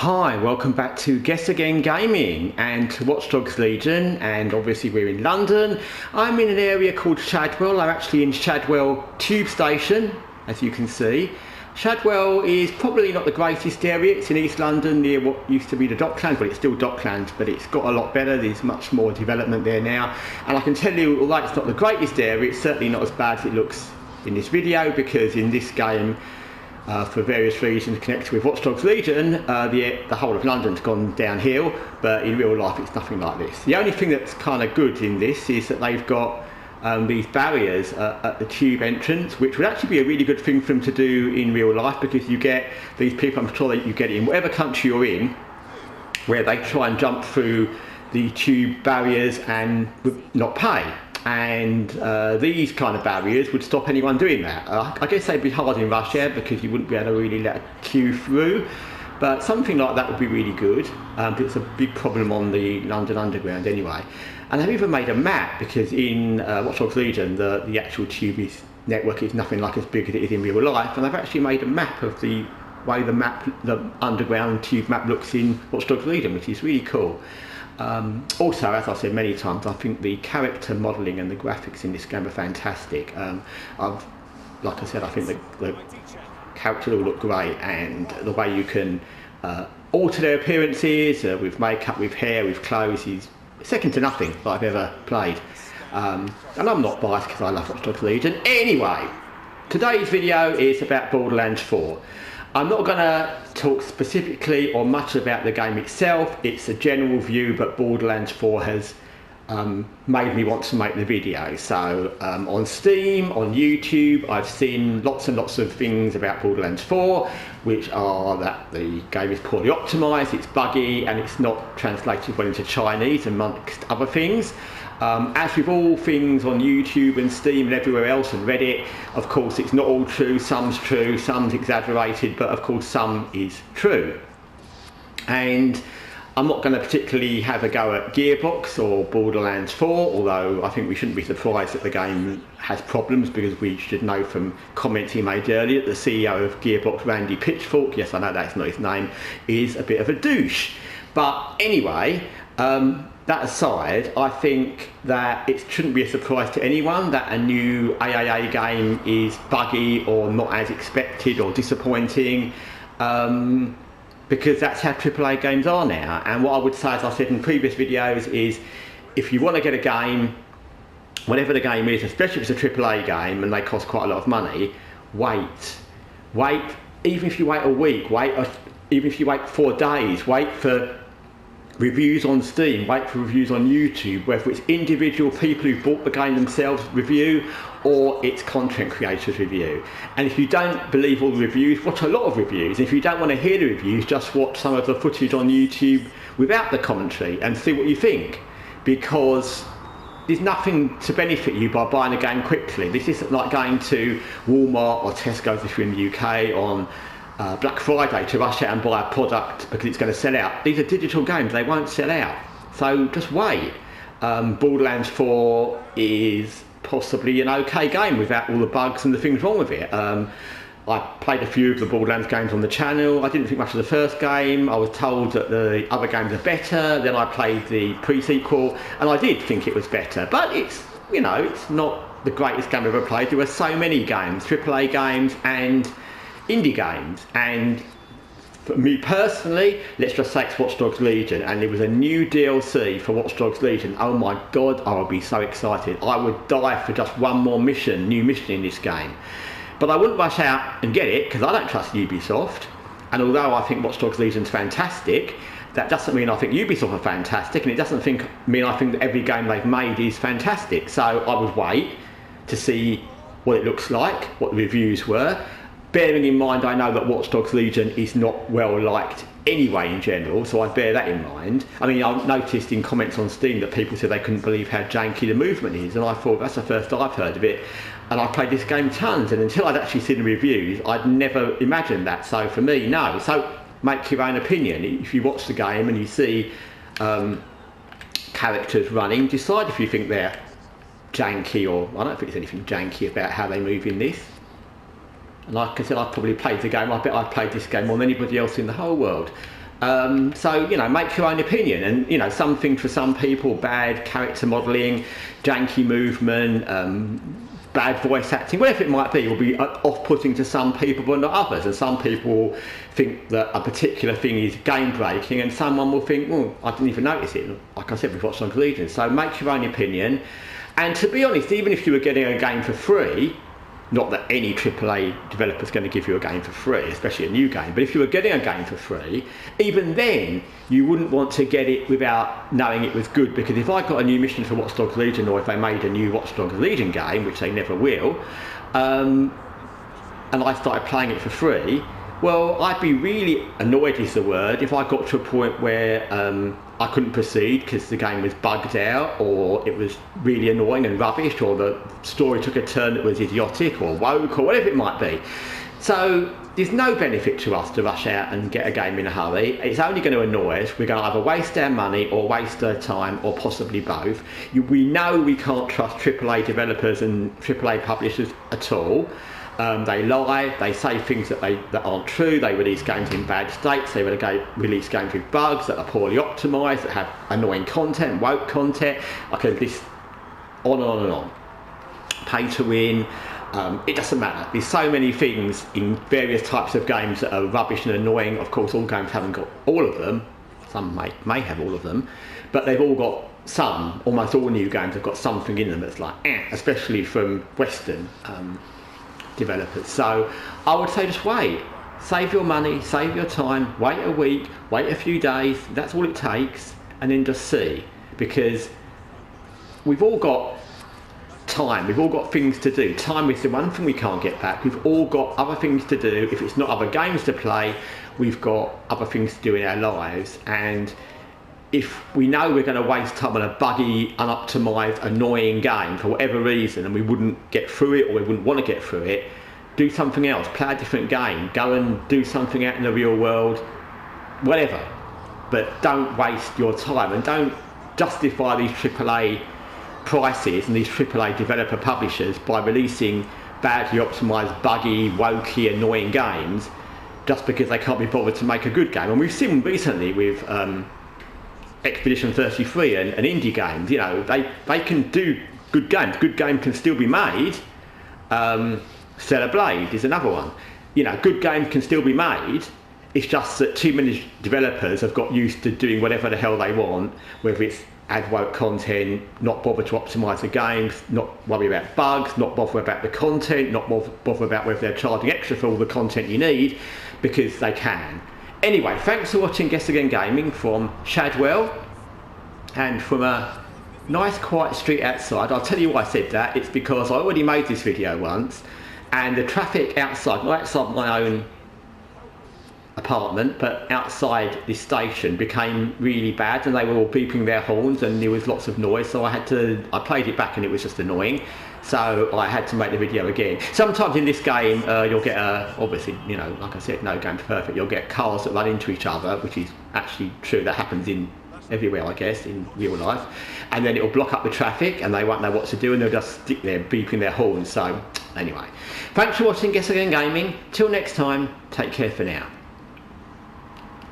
Hi, welcome back to Guessagaingaming and to Watch Dogs Legion, and obviously we're in London. I'm in an area called Shadwell. I'm actually in Shadwell Tube Station, as you can see. Shadwell is probably not the greatest area. It's in East London near what used to be the Docklands, but it's still Docklands, but it's got a lot better. There's much more development there now. And I can tell you, although it's not the greatest area, it's certainly not as bad as it looks in this video, because in this game, for various reasons connected with Watch Dogs Legion, the whole of London's gone downhill, but in real life it's nothing like this. The only thing that's kind of good in this is that they've got these barriers at the tube entrance, which would actually be a really good thing for them to do in real life, because you get these people, I'm sure that you get in whatever country you're in, where they try and jump through the tube barriers and not pay. And these kind of barriers would stop anyone doing that. I guess they'd be hard in rush hour because you wouldn't be able to really let a queue through, but something like that would be really good. It's a big problem on the London Underground anyway. And they've even made a map, because in Watch Dogs Legion the actual tube network is nothing like as big as it is in real life, and they've actually made a map of the way the underground tube map looks in Watch Dogs Legion, which is really cool. Also, as I've said many times, I think the character modelling and the graphics in this game are fantastic. Like I said, I think the characters all look great, and the way you can alter their appearances with makeup, with hair, with clothes is second to nothing that I've ever played. And I'm not biased because I love Watch Dogs Legion. Anyway, today's video is about Borderlands 4. I'm not going to talk specifically or much about the game itself. It's a general view, but Borderlands 4 has made me want to make the video. So on Steam, on YouTube, I've seen lots and lots of things about Borderlands 4, which are that the game is poorly optimised, it's buggy, and it's not translated well into Chinese, amongst other things. As with all things on YouTube and Steam and everywhere else, and Reddit, of course it's not all true. Some's true, some's exaggerated, but of course some is true. And I'm not going to particularly have a go at Gearbox or Borderlands 4, although I think we shouldn't be surprised that the game has problems, because we should know from comments he made earlier that the CEO of Gearbox, Randy Pitchfork, yes I know that's not his name, is a bit of a douche. But anyway, that aside, I think that it shouldn't be a surprise to anyone that a new AAA game is buggy or not as expected or disappointing, because that's how AAA games are now. And what I would say, as I said in previous videos, is if you want to get a game, whatever the game is, especially if it's a AAA game and they cost quite a lot of money, wait. Even if you wait a week, even if you wait 4 days, wait for reviews on Steam, wait for reviews on YouTube, whether it's individual people who bought the game themselves review or it's content creators review. And if you don't believe all the reviews, watch a lot of reviews. If you don't want to hear the reviews, just watch some of the footage on YouTube without the commentary and see what you think, because there's nothing to benefit you by buying a game quickly. This isn't like going to Walmart or Tesco's if you're in the UK on Black Friday to rush out and buy a product because it's going to sell out. These are digital games, they won't sell out, so just wait. Borderlands 4 is possibly an okay game without all the bugs and the things wrong with it. I played a few of the Borderlands games on the channel. I didn't think much of the first game. I was told that the other games are better. Then I played the pre-sequel and I did think it was better, but it's, you know, it's not the greatest game I've ever played. There were so many games, AAA games and indie games, and for me personally, let's just say it's Watch Dogs Legion, and there was a new DLC for Watch Dogs Legion. Oh my god, I would be so excited. I would die for just one more new mission in this game. But I wouldn't rush out and get it, because I don't trust Ubisoft, and although I think Watch Dogs Legion's fantastic, that doesn't mean I think Ubisoft are fantastic, and it doesn't mean I think that every game they've made is fantastic. So I would wait to see what it looks like, what the reviews were, bearing in mind I know that Watch Dogs Legion is not well liked anyway in general, so I'd bear that in mind. I mean, I noticed in comments on Steam that people said they couldn't believe how janky the movement is, and I thought that's the first I've heard of it, and I played this game tons, and until I'd actually seen the reviews I'd never imagined that. So for me, no. So make your own opinion. If you watch the game and you see characters running, decide if you think they're janky, or I don't think there's anything janky about how they move in this. And like I said, I've probably played the game. I bet I've played this game more than anybody else in the whole world. So, you know, make your own opinion. And, you know, some things for some people, bad character modelling, janky movement, bad voice acting, whatever it might be, will be off-putting to some people but not others. And some people think that a particular thing is game-breaking, and someone will think, well, I didn't even notice it. Like I said, we've watched Watch Dogs Legion. So make your own opinion. And to be honest, even if you were getting a game for free, not that any AAA developer is going to give you a game for free, especially a new game, but if you were getting a game for free, even then you wouldn't want to get it without knowing it was good, because if I got a new mission for Watch Dogs Legion, or if they made a new Watch Dogs Legion game, which they never will, and I started playing it for free, well, I'd be really annoyed is the word if I got to a point where I couldn't proceed because the game was bugged out, or it was really annoying and rubbish, or the story took a turn that was idiotic or woke, or whatever it might be. So there's no benefit to us to rush out and get a game in a hurry. It's only going to annoy us. We're going to either waste our money or waste our time, or possibly both. We know we can't trust AAA developers and AAA publishers at all. They lie, they say things that aren't true, they release games in bad states, they release games with bugs that are poorly optimised, that have annoying content, woke content. I could list on and on and on. Pay to win, it doesn't matter. There's so many things in various types of games that are rubbish and annoying. Of course, all games haven't got all of them, some may have all of them, but they've all got some. Almost all new games have got something in them that's like, especially from Western developers. So I would say just wait, save your money, save your time, wait a week, wait a few days, that's all it takes, and then just see, because we've all got time, we've all got things to do. Time is the one thing we can't get back. We've all got other things to do. If it's not other games to play, we've got other things to do in our lives, and if we know we're going to waste time on a buggy, unoptimised, annoying game for whatever reason, and we wouldn't get through it, or we wouldn't want to get through it, do something else, play a different game, go and do something out in the real world, whatever. But don't waste your time, and don't justify these AAA prices and these AAA developer publishers by releasing badly optimised, buggy, wokey, annoying games just because they can't be bothered to make a good game. And we've seen recently with Expedition 33 and indie games, you know, they can do good games. Good game can still be made. Stellar Blade is another one. You know, good games can still be made. It's just that too many developers have got used to doing whatever the hell they want, whether it's add woke content, not bother to optimise the games, not worry about bugs, not bother about the content, not bother about whether they're charging extra for all the content you need, because they can. Anyway, thanks for watching Guessagaingaming from Shadwell, and from a nice quiet street outside. I'll tell you why I said that. It's because I already made this video once, and the traffic outside, not outside my own apartment, but outside this station, became really bad, and they were all beeping their horns, and there was lots of noise, so I played it back and it was just annoying. So I had to make the video again. Sometimes in this game, you'll get obviously, you know, like I said, no game's perfect. You'll get cars that run into each other, which is actually true. That happens in everywhere, I guess, in real life. And then it'll block up the traffic, and they won't know what to do, and they'll just stick there beeping their horns. So anyway, thanks for watching Guessagaingaming. Till next time, take care for now.